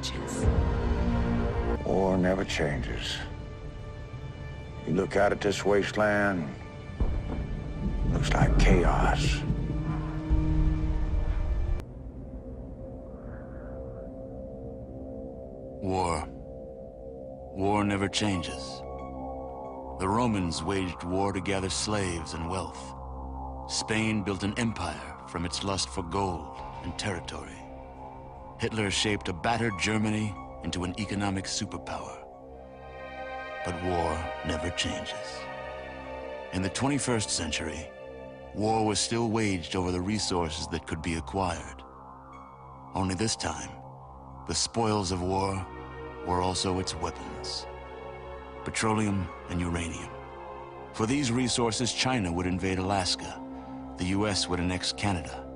changes. War never changes. You look out at this wasteland, looks like chaos. War never changes. The Romans waged war to gather slaves and wealth. Spain built an empire from its lust for gold and territory. Hitler shaped a battered Germany into an economic superpower. But war never changes. In the 21st century, war was still waged over the resources that could be acquired. Only this time, the spoils of war were also its weapons: petroleum and uranium. For these resources, China would invade Alaska, the US would annex Canada,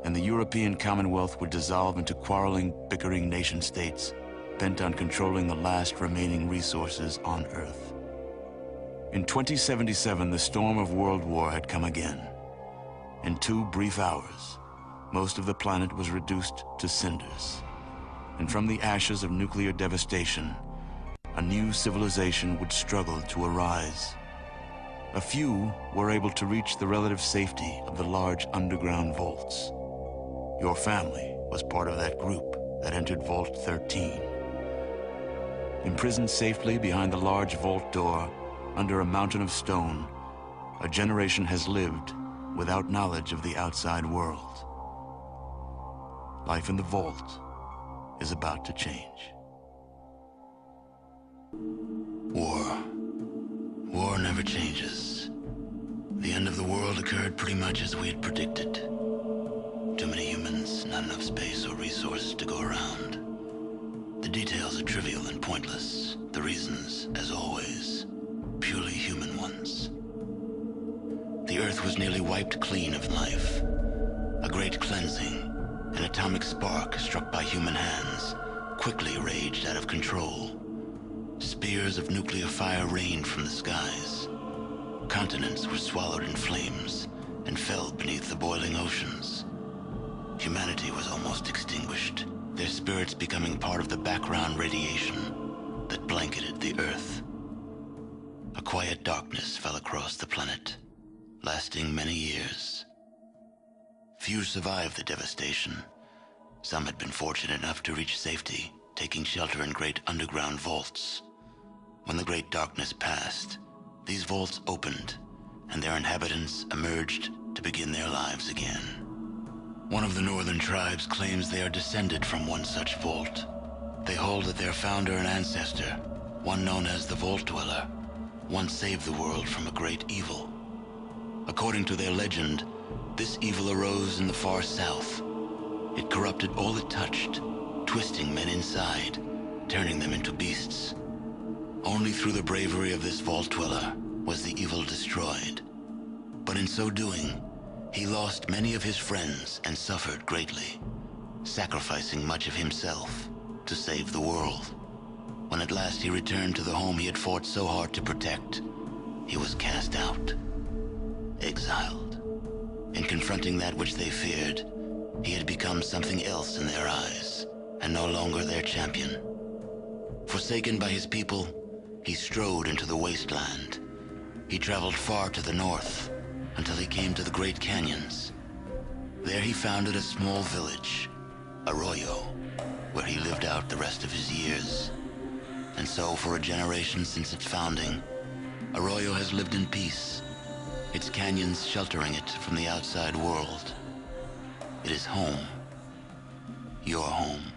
and the European Commonwealth would dissolve into quarreling, bickering nation-states bent on controlling the last remaining resources on Earth. In 2077, the storm of World War had come again. In 2 brief hours, most of the planet was reduced to cinders. And from the ashes of nuclear devastation, a new civilization would struggle to arise. A few were able to reach the relative safety of the large underground vaults. Your family was part of that group that entered Vault 13. Imprisoned safely behind the large vault door, under a mountain of stone, a generation has lived without knowledge of the outside world. Life in the vault is about to change. War never changes. The end of the world occurred pretty much as we had predicted. Too many humans, not enough space or resources to go around. The details are trivial and pointless. The reasons, as always, purely human ones. The Earth was nearly wiped clean of life. A great cleansing, an atomic spark struck by human hands, quickly raged out of control. Spears of nuclear fire rained from the skies. Continents were swallowed in flames and fell beneath the boiling oceans. Humanity was almost extinguished, their spirits becoming part of the background radiation that blanketed the Earth. A quiet darkness fell across the planet, lasting many years. Few survived the devastation. Some had been fortunate enough to reach safety, taking shelter in great underground vaults. When the great darkness passed, these vaults opened, and their inhabitants emerged to begin their lives again. One of the northern tribes claims they are descended from one such vault. They hold that their founder and ancestor, one known as the Vault Dweller, once saved the world from a great evil. According to their legend, this evil arose in the far south. It corrupted all it touched, twisting men inside, turning them into beasts. Only through the bravery of this Vault Dweller was the evil destroyed. But in so doing, he lost many of his friends and suffered greatly, sacrificing much of himself to save the world. When at last he returned to the home he had fought so hard to protect, he was cast out, exiled. In confronting that which they feared, he had become something else in their eyes, and no longer their champion. Forsaken by his people, he strode into the wasteland. He traveled far to the north, until he came to the Great Canyons. There he founded a small village, Arroyo, where he lived out the rest of his years. And so, for a generation since its founding, Arroyo has lived in peace, its canyons sheltering it from the outside world. It is home. Your home.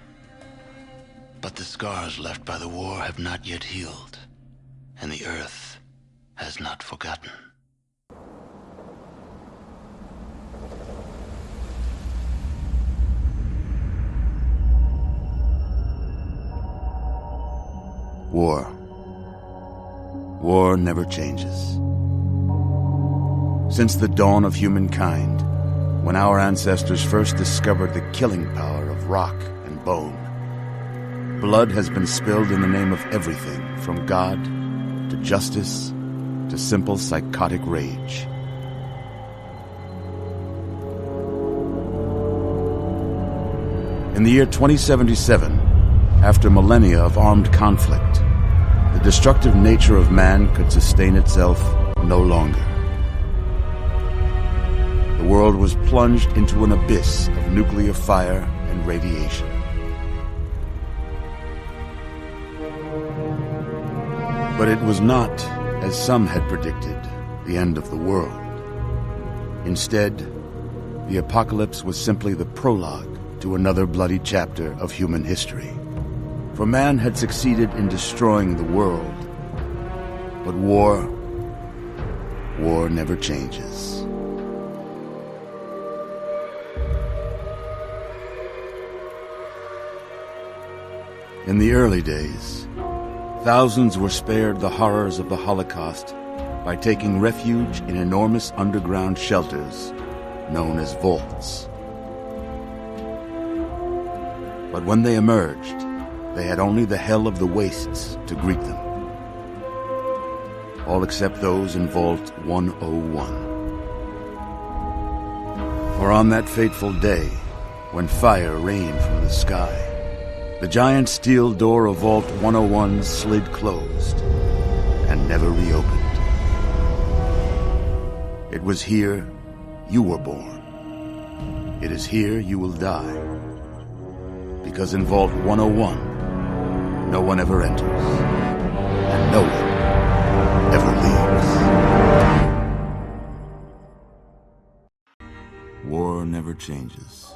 But the scars left by the war have not yet healed, and the Earth has not forgotten. War never changes. Since the dawn of humankind, when our ancestors first discovered the killing power of rock and bone, blood has been spilled in the name of everything from God to justice to simple psychotic rage. In the year 2077, After millennia of armed conflict, the destructive nature of man could sustain itself no longer. The world was plunged into an abyss of nuclear fire and radiation. But it was not, as some had predicted, the end of the world. Instead, the apocalypse was simply the prologue to another bloody chapter of human history. For man had succeeded in destroying the world, but war never changes. In the early days, thousands were spared the horrors of the Holocaust by taking refuge in enormous underground shelters known as vaults. But when they emerged, they had only the hell of the wastes to greet them. All except those in Vault 101. For on that fateful day, when fire rained from the sky, the giant steel door of Vault 101 slid closed and never reopened. It was here you were born. It is here you will die. Because in Vault 101, no one ever enters, and no one ever leaves. War never changes.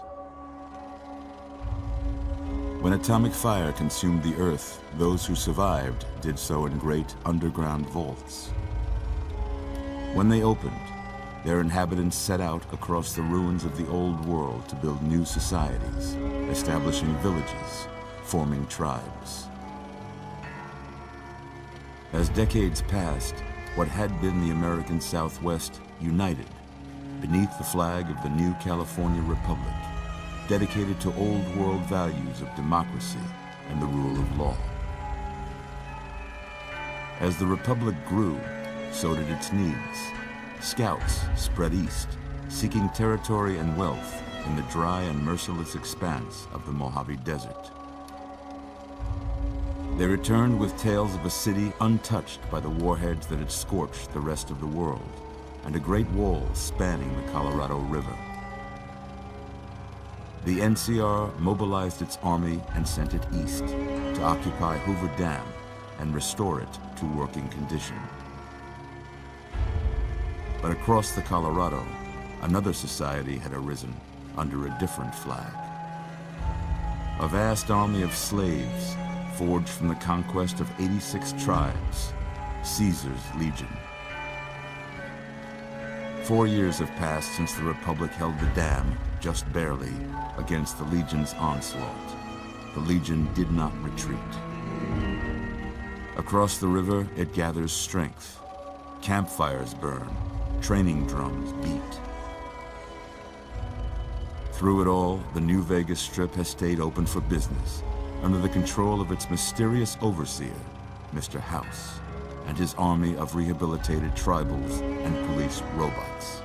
When atomic fire consumed the Earth, those who survived did so in great underground vaults. When they opened, their inhabitants set out across the ruins of the old world to build new societies, establishing villages, forming tribes. As decades passed, what had been the American Southwest united beneath the flag of the new California Republic, dedicated to old world values of democracy and the rule of law. As the Republic grew, so did its needs. Scouts spread east, seeking territory and wealth in the dry and merciless expanse of the Mojave Desert. They returned with tales of a city untouched by the warheads that had scorched the rest of the world, and a great wall spanning the Colorado River. The NCR mobilized its army and sent it east to occupy Hoover Dam and restore it to working condition. But across the Colorado, another society had arisen under a different flag. A vast army of slaves forged from the conquest of 86 tribes, Caesar's Legion. 4 years have passed since the Republic held the dam, just barely, against the Legion's onslaught. The Legion did not retreat. Across the river, it gathers strength. Campfires burn, training drums beat. Through it all, the New Vegas Strip has stayed open for business, under the control of its mysterious overseer, Mr. House, and his army of rehabilitated tribals and police robots.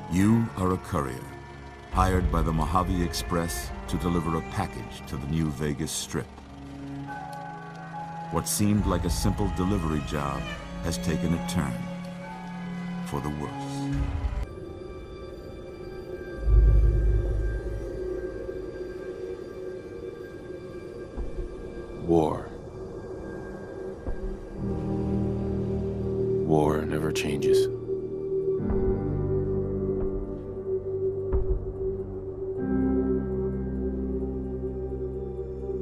You are a courier, hired by the Mojave Express to deliver a package to the New Vegas Strip. What seemed like a simple delivery job has taken a turn for the worse. War. War never changes.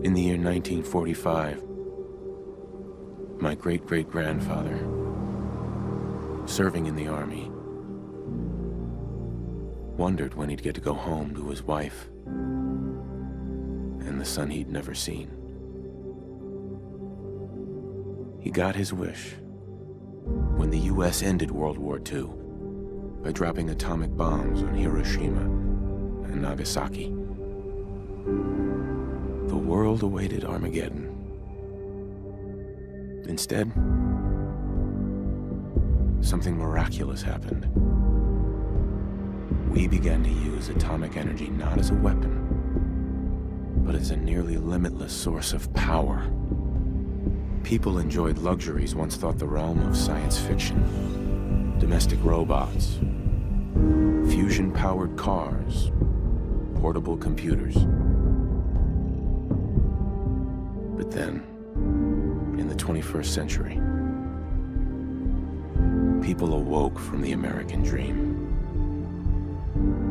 In the year 1945, my great-great-grandfather, serving in the army, wondered when he'd get to go home to his wife and the son he'd never seen. He got his wish when the U.S. ended World War II by dropping atomic bombs on Hiroshima and Nagasaki. The world awaited Armageddon. Instead, something miraculous happened. We began to use atomic energy not as a weapon, but as a nearly limitless source of power. People enjoyed luxuries once thought the realm of science fiction. Domestic robots, fusion-powered cars, portable computers. But then, in the 21st century, people awoke from the American dream.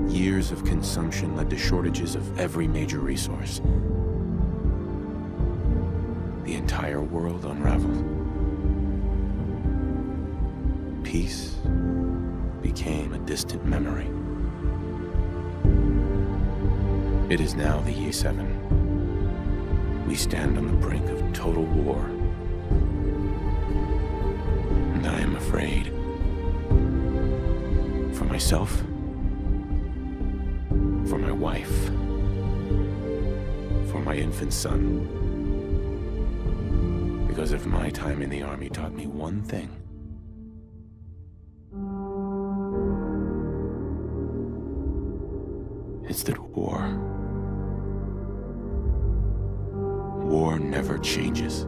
Years of consumption led to shortages of every major resource. The entire world unraveled. Peace became a distant memory. It is now the Year 7. We stand on the brink of total war. And I am afraid. For myself, for my wife, for my infant son. Because if my time in the army taught me one thing, it's that war never changes.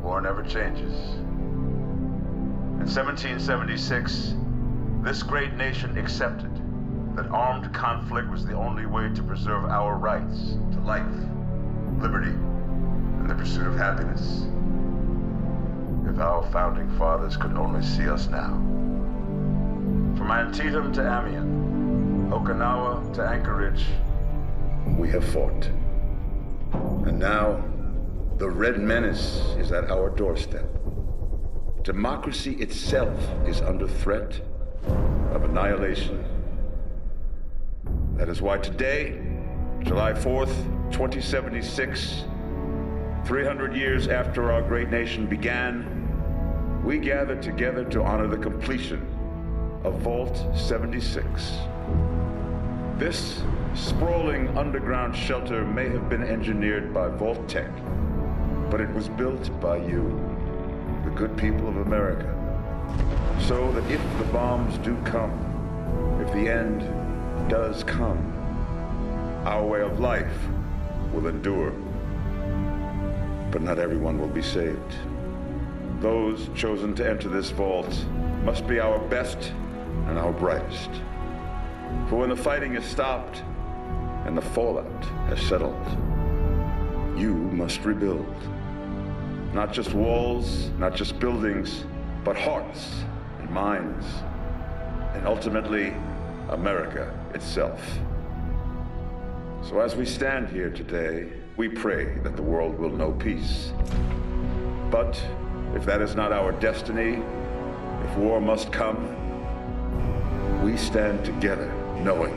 War never changes. In 1776, this great nation accepted that armed conflict was the only way to preserve our rights to life, liberty, and the pursuit of happiness. If our founding fathers could only see us now. From Antietam to Amiens, Okinawa to Anchorage, we have fought. And now, the Red Menace is at our doorstep. Democracy itself is under threat of annihilation. That is why today, July 4th, 2076, 300 years after our great nation began, we gather together to honor the completion of Vault 76. This sprawling underground shelter may have been engineered by Vault Tech, but it was built by you, the good people of America, so that if the bombs do come, if the end does come, our way of life will endure. But not everyone will be saved. Those chosen to enter this vault must be our best and our brightest. For when the fighting is stopped and the fallout has settled, you must rebuild. Not just walls, not just buildings, but hearts and minds, and ultimately, America itself. So as we stand here today, we pray that the world will know peace. But if that is not our destiny, if war must come, we stand together knowing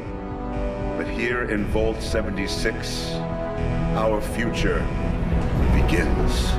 that here in Vault 76, our future begins.